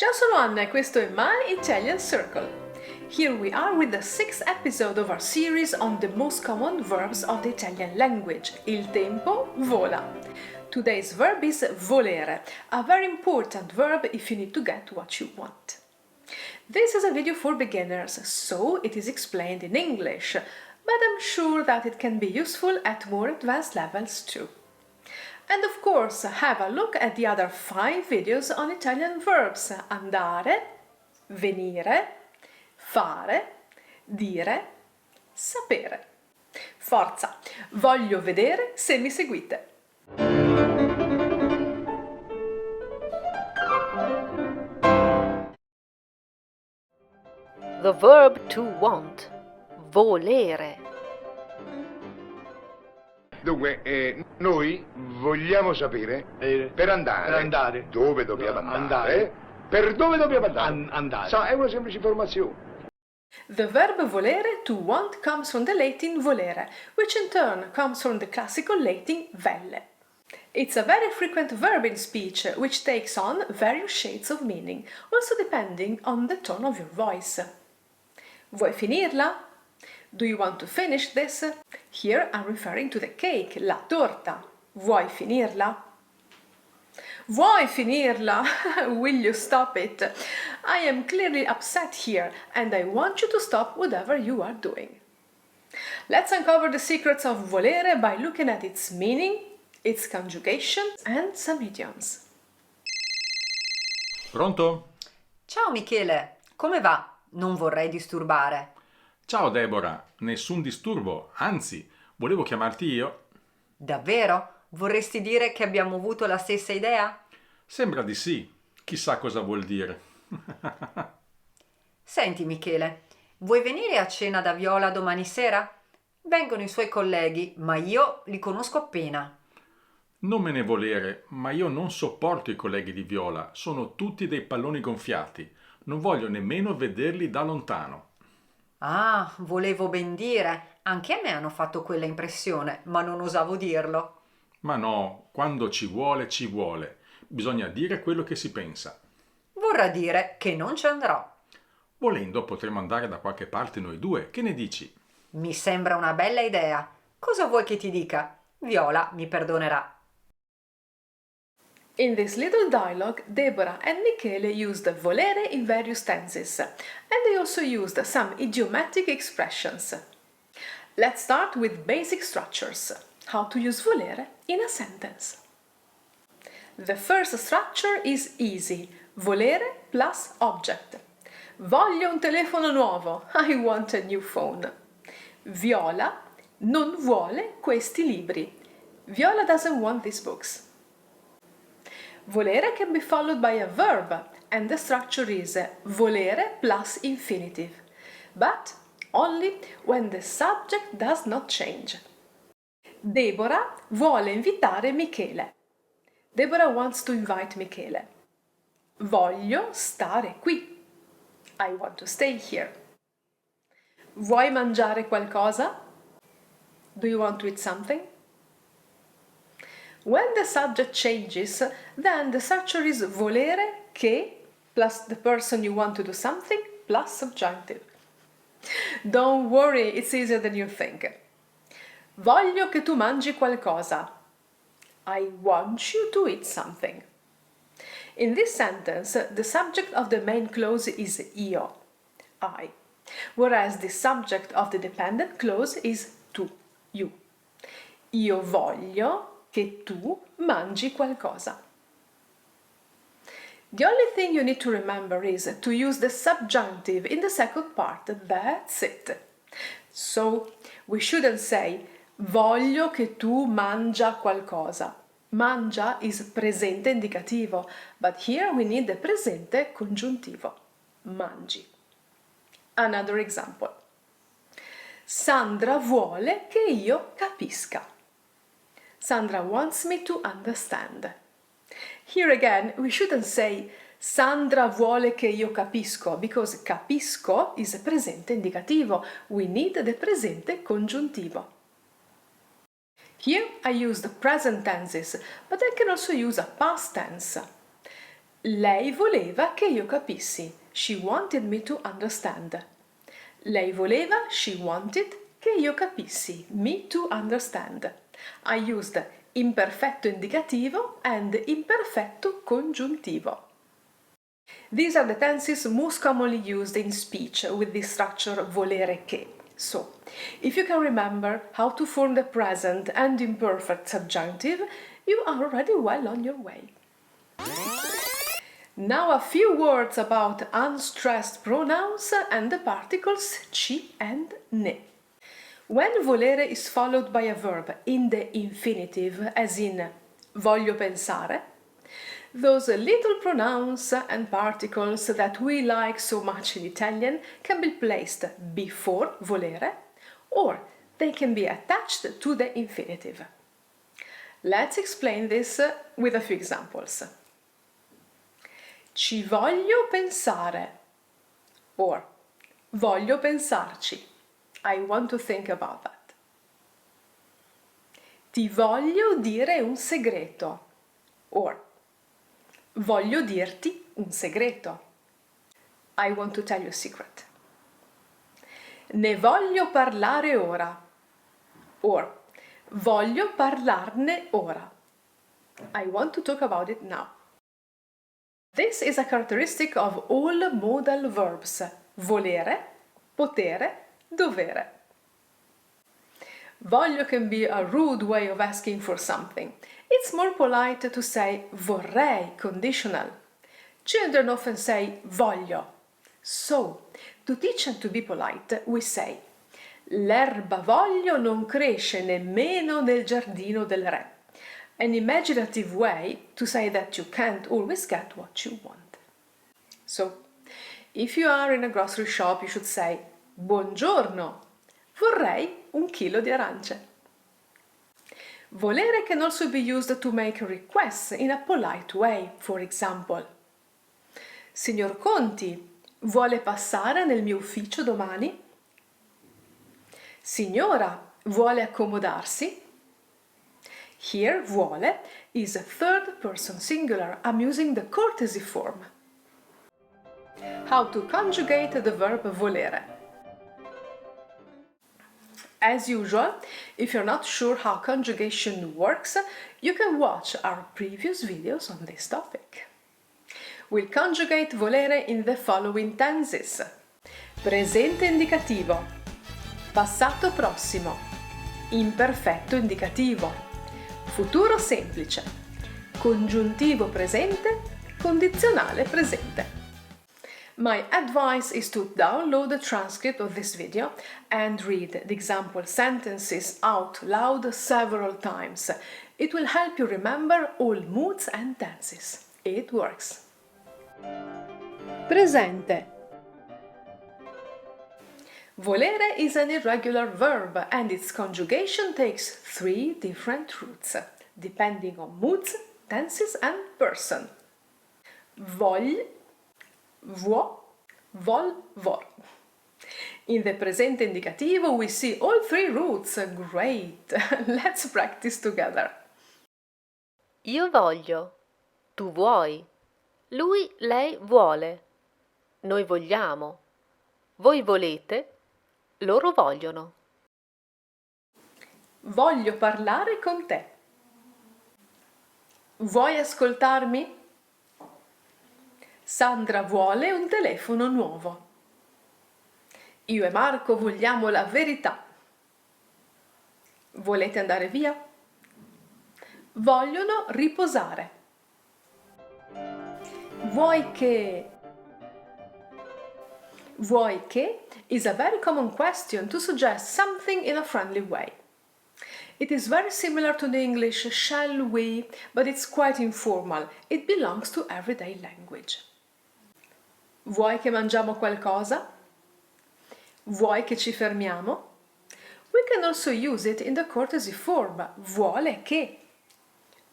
Ciao, sono Anna e questo è My Italian Circle. Here we are with the sixth episode of our series on the most common verbs of the Italian language. Il tempo vola. Today's verb is volere, a very important verb if you need to get what you want. This is a video for beginners, so it is explained in English, but I'm sure that it can be useful at more advanced levels too. And of course, have a look at the other 5 videos on Italian verbs: andare, venire, fare, dire, sapere. Forza, voglio vedere se mi seguite. The verb to want, volere. Dunque, noi vogliamo sapere per andare, dove dobbiamo andare, per dove dobbiamo andare. È una semplice informazione. The verb volere, to want, comes from the Latin volere, which in turn comes from the classical Latin velle. It's a very frequent verb in speech, which takes on various shades of meaning, also depending on the tone of your voice. Vuoi finirla? Do you want to finish this? Here I'm referring to the cake, la torta. Vuoi finirla? Vuoi finirla? Will you stop it? I am clearly upset here and I want you to stop whatever you are doing. Let's uncover the secrets of volere by looking at its meaning, its conjugation and some idioms. Pronto? Ciao Michele, come va? Non vorrei disturbare. Ciao Deborah, nessun disturbo, anzi, volevo chiamarti io. Davvero? Vorresti dire che abbiamo avuto la stessa idea? Sembra di sì, chissà cosa vuol dire. Senti Michele, vuoi venire a cena da Viola domani sera? Vengono i suoi colleghi, ma io li conosco appena. Non me ne volere, ma io non sopporto i colleghi di Viola, sono tutti dei palloni gonfiati, non voglio nemmeno vederli da lontano. Ah, volevo ben dire, anche a me hanno fatto quella impressione, ma non osavo dirlo. Ma no, quando ci vuole, bisogna dire quello che si pensa. Vorrà dire che non ci andrò. Volendo potremmo andare da qualche parte noi due, che ne dici? Mi sembra una bella idea. Cosa vuoi che ti dica? Viola mi perdonerà. In this little dialogue, Deborah and Michele used volere in various tenses, and they also used some idiomatic expressions. Let's start with basic structures. How to use volere in a sentence. The first structure is easy. Volere plus object. Voglio un telefono nuovo. I want a new phone. Viola non vuole questi libri. Viola doesn't want these books. Volere can be followed by a verb, and the structure is volere plus infinitive, but only when the subject does not change. Deborah vuole invitare Michele. Deborah wants to invite Michele. Voglio stare qui. I want to stay here. Vuoi mangiare qualcosa? Do you want to eat something? When the subject changes, then the structure is volere che plus the person you want to do something plus subjunctive. Don't worry, it's easier than you think. Voglio che tu mangi qualcosa. I want you to eat something. In this sentence, the subject of the main clause is io, I, whereas the subject of the dependent clause is tu, you. Io voglio che tu mangi qualcosa. The only thing you need to remember is to use the subjunctive in the second part. That's it. So, we shouldn't say voglio che tu mangia qualcosa. Mangia is presente indicativo, but here we need the presente congiuntivo. Mangi. Another example. Sandra vuole che io capisca. Sandra wants me to understand. Here again, we shouldn't say Sandra vuole che io capisco, because capisco is presente indicativo. We need the presente congiuntivo. Here I use the present tenses, but I can also use a past tense. Lei voleva che io capissi. She wanted me to understand. Lei voleva, she wanted, che io capissi. Me to understand. I used imperfetto indicativo and imperfetto congiuntivo. These are the tenses most commonly used in speech with the structure volere che. So, if you can remember how to form the present and imperfect subjunctive, you are already well on your way. Now a few words about unstressed pronouns and the particles ci and ne. When volere is followed by a verb in the infinitive, as in voglio pensare, those little pronouns and particles that we like so much in Italian can be placed before volere, or they can be attached to the infinitive. Let's explain this with a few examples. Ci voglio pensare, or voglio pensarci. I want to think about that. Ti voglio dire un segreto, or voglio dirti un segreto. I want to tell you a secret. Ne voglio parlare ora, or voglio parlarne ora. I want to talk about it now. This is a characteristic of all modal verbs: volere, potere, dovere. Voglio can be a rude way of asking for something. It's more polite to say vorrei, conditional. Children often say voglio. So, to teach and to be polite, we say l'erba voglio non cresce nemmeno nel giardino del re. An imaginative way to say that you can't always get what you want. So, if you are in a grocery shop, you should say buongiorno, vorrei un chilo di arance. Volere can also be used to make requests in a polite way. For example, Signor Conti, vuole passare nel mio ufficio domani? Signora, vuole accomodarsi? Here, vuole is a third person singular. I'm using the courtesy form. How to conjugate the verb volere. As usual, if you're not sure how conjugation works, you can watch our previous videos on this topic. We'll conjugate volere in the following tenses: presente indicativo, passato prossimo, imperfetto indicativo, futuro semplice, congiuntivo presente, condizionale presente. My advice is to download the transcript of this video and read the example sentences out loud several times. It will help you remember all moods and tenses. It works. Presente. Volere is an irregular verb and its conjugation takes 3 different routes, depending on moods, tenses and person. Voglio, vuò, vol, vor. In the presente indicativo we see all 3 routes. Great! Let's practice together. Io voglio, tu vuoi, lui, lei vuole, noi vogliamo, voi volete, loro vogliono. Voglio parlare con te. Vuoi ascoltarmi? Sandra vuole un telefono nuovo. Io e Marco vogliamo la verità. Volete andare via? Vogliono riposare. Vuoi che... Vuoi che is a very common question to suggest something in a friendly way. It is very similar to the English shall we, but it's quite informal. It belongs to everyday language. Vuoi che mangiamo qualcosa? Vuoi che ci fermiamo? We can also use it in the courtesy form. Vuole che.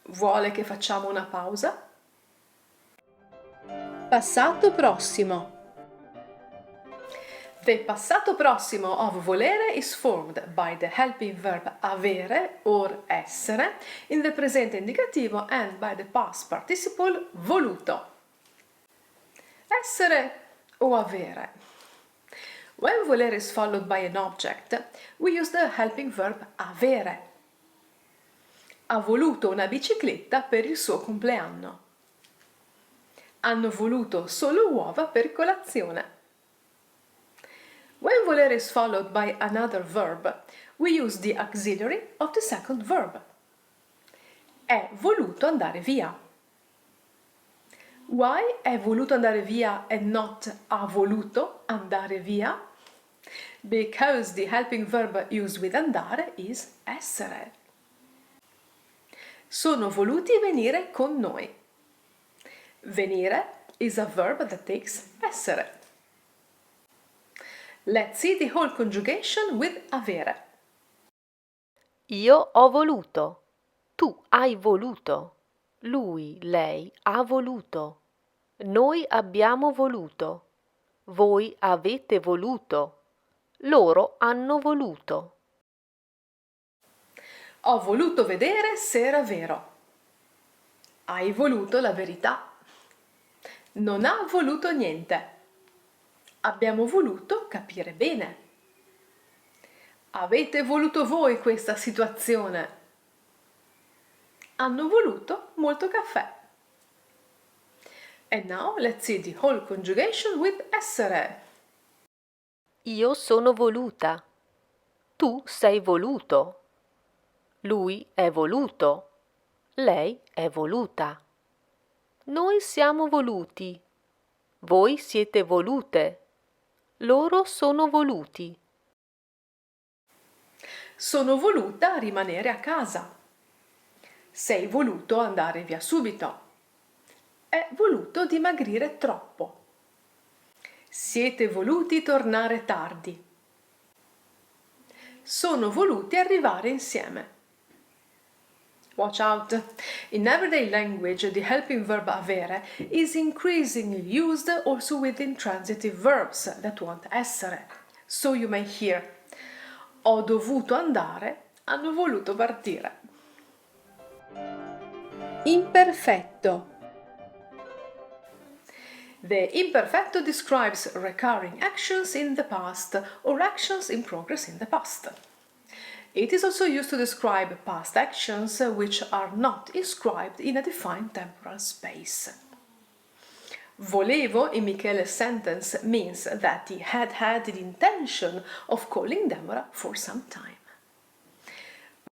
Vuole che facciamo una pausa? Passato prossimo. The passato prossimo of volere is formed by the helping verb avere or essere in the presente indicativo and by the past participle voluto. essere o avere. When volere is followed by an object, we use the helping verb avere. Ha voluto una bicicletta per il suo compleanno. Hanno voluto solo uova per colazione. When volere is followed by another verb, we use the auxiliary of the second verb. È voluto andare via. Why è voluto andare via and not ha voluto andare via? Because the helping verb used with andare is essere. Sono voluti venire con noi. Venire is a verb that takes essere. Let's see the whole conjugation with avere. Io ho voluto. Tu hai voluto. Lui, lei ha voluto. Noi abbiamo voluto. Voi avete voluto. Loro hanno voluto. Ho voluto vedere se era vero. Hai voluto la verità. Non ha voluto niente. Abbiamo voluto capire bene. Avete voluto voi questa situazione. Hanno voluto molto caffè. And now let's see the whole conjugation with essere. Io sono voluta. Tu sei voluto. Lui è voluto. Lei è voluta. Noi siamo voluti. Voi siete volute. Loro sono voluti. Sono voluta rimanere a casa. Sei voluto andare via subito. È voluto dimagrire troppo. Siete voluti tornare tardi. Sono voluti arrivare insieme. Watch out! In everyday language, the helping verb avere is increasingly used also with intransitive verbs that want essere. So you may hear: ho dovuto andare, hanno voluto partire. Imperfetto. The imperfetto describes recurring actions in the past or actions in progress in the past. It is also used to describe past actions which are not inscribed in a defined temporal space. Volevo in Michele's sentence means that he had the intention of calling Deborah for some time.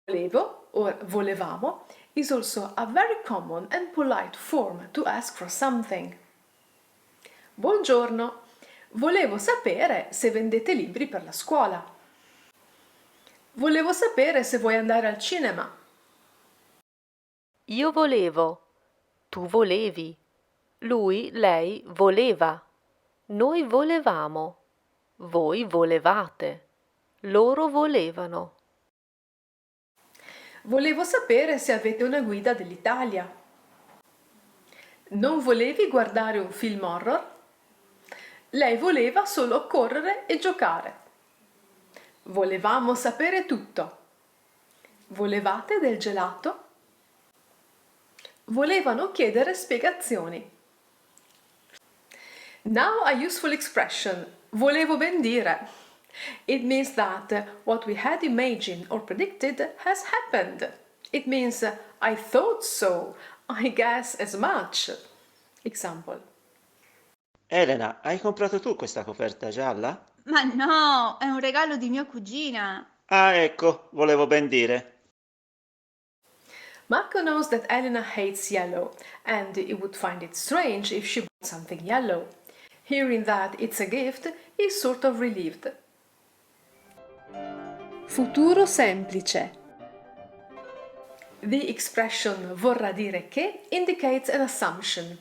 Volevo or volevamo is also a very common and polite form to ask for something. Buongiorno, volevo sapere se vendete libri per la scuola. Volevo sapere se vuoi andare al cinema. Io volevo. Tu volevi. Lui, lei voleva. Noi volevamo. Voi volevate. Loro volevano. Volevo sapere se avete una guida dell'Italia. Non volevi guardare un film horror? Lei voleva solo correre e giocare. Volevamo sapere tutto. Volevate del gelato? Volevano chiedere spiegazioni. Now a useful expression, volevo ben dire. It means that what we had imagined or predicted has happened. It means I thought so, I guess as much. Example. Elena, hai comprato tu questa coperta gialla? Ma no, è un regalo di mia cugina. Ah, ecco, volevo ben dire. Marco knows that Elena hates yellow, and he would find it strange if she bought something yellow. Hearing that it's a gift, he's sort of relieved. Futuro semplice. The expression vorrà dire che indicates an assumption.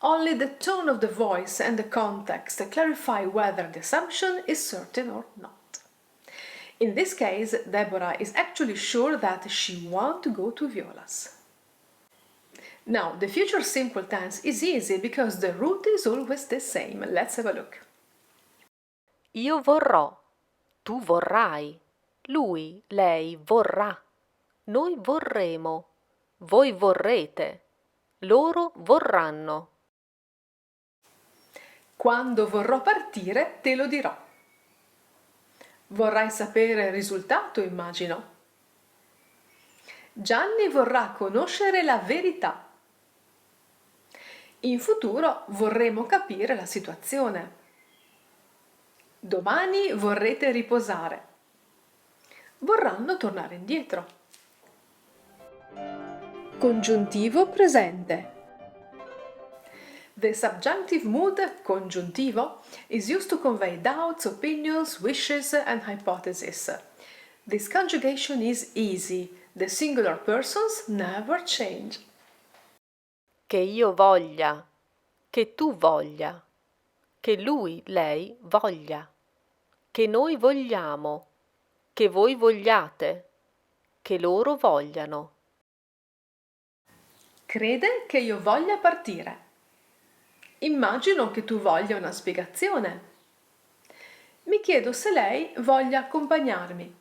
Only the tone of the voice and the context clarify whether the assumption is certain or not. In this case, Deborah is actually sure that she wants to go to Viola's. Now, the future simple tense is easy because the root is always the same. Let's have a look. Io vorrò. Tu vorrai. Lui, lei vorrà. Noi vorremo. Voi vorrete. Loro vorranno. Quando vorrò partire te lo dirò. Vorrai sapere il risultato, immagino. Gianni vorrà conoscere la verità. In futuro vorremmo capire la situazione. Domani vorrete riposare. Vorranno tornare indietro. Congiuntivo presente. The subjunctive mood, congiuntivo, is used to convey doubts, opinions, wishes, and hypotheses. This conjugation is easy. The singular persons never change. Che io voglia, che tu voglia, che lui, lei voglia, che noi vogliamo, che voi vogliate, che loro vogliano. Crede che io voglia partire. Immagino che tu voglia una spiegazione. Mi chiedo se lei voglia accompagnarmi.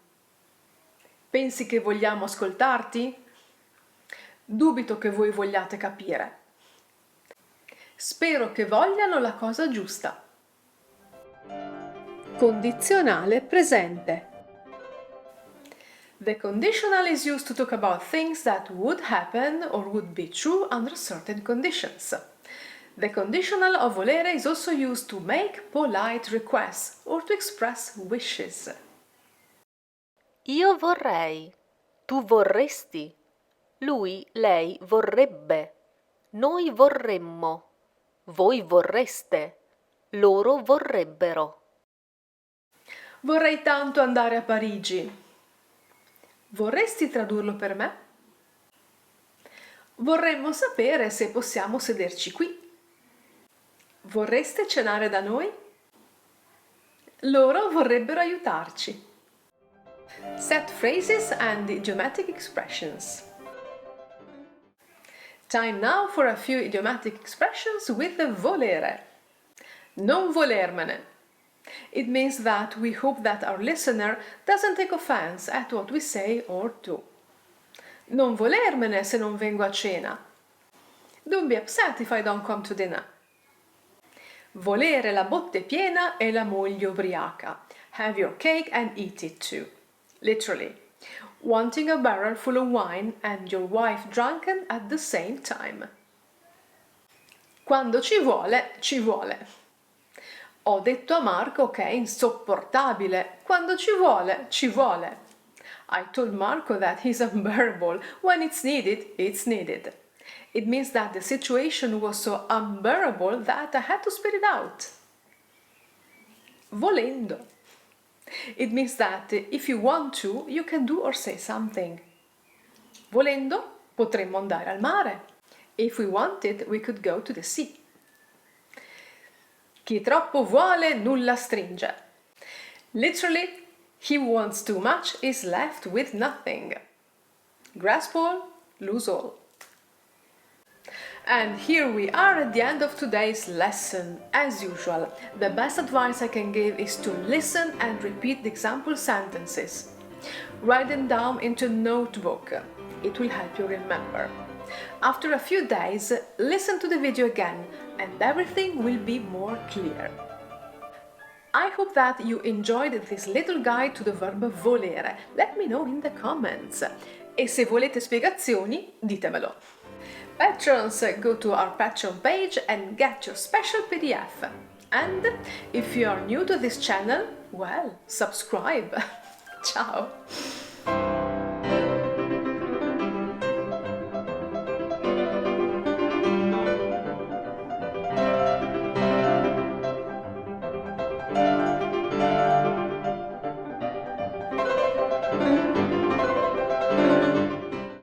Pensi che vogliamo ascoltarti? Dubito che voi vogliate capire. Spero che vogliano la cosa giusta. Condizionale presente. The conditional is used to talk about things that would happen or would be true under certain conditions. The conditional of volere is also used to make polite requests or to express wishes. Io vorrei, tu vorresti, lui, lei vorrebbe, noi vorremmo, voi vorreste, loro vorrebbero. Vorrei tanto andare a Parigi. Vorresti tradurlo per me? Vorremmo sapere se possiamo sederci qui. Vorreste cenare da noi? Loro vorrebbero aiutarci. Set phrases and idiomatic expressions. Time now for a few idiomatic expressions with the volere. Non volermene. It means that we hope that our listener doesn't take offense at what we say or do. Non volermene se non vengo a cena. Don't be upset if I don't come to dinner. Volere la botte piena e la moglie ubriaca. Have your cake and eat it too. Literally, wanting a barrel full of wine and your wife drunken at the same time. Quando ci vuole, ci vuole. Ho detto a Marco che è insopportabile. Quando ci vuole, ci vuole. I told Marco that he's unbearable. When it's needed. It means that the situation was so unbearable that I had to spit it out. Volendo. It means that if you want to, you can do or say something. Volendo, potremmo andare al mare. If we wanted, we could go to the sea. Chi troppo vuole nulla stringe. Literally, he who wants too much is left with nothing. Grasp all, lose all. And here we are at the end of today's lesson. As usual, the best advice I can give is to listen and repeat the example sentences. Write them down into a notebook. It will help you remember. After a few days, listen to the video again and everything will be more clear. I hope that you enjoyed this little guide to the verb volere. Let me know in the comments. E se volete spiegazioni, ditemelo. Patrons, go to our Patreon page and get your special PDF. And if you are new to this channel, well, subscribe. Ciao!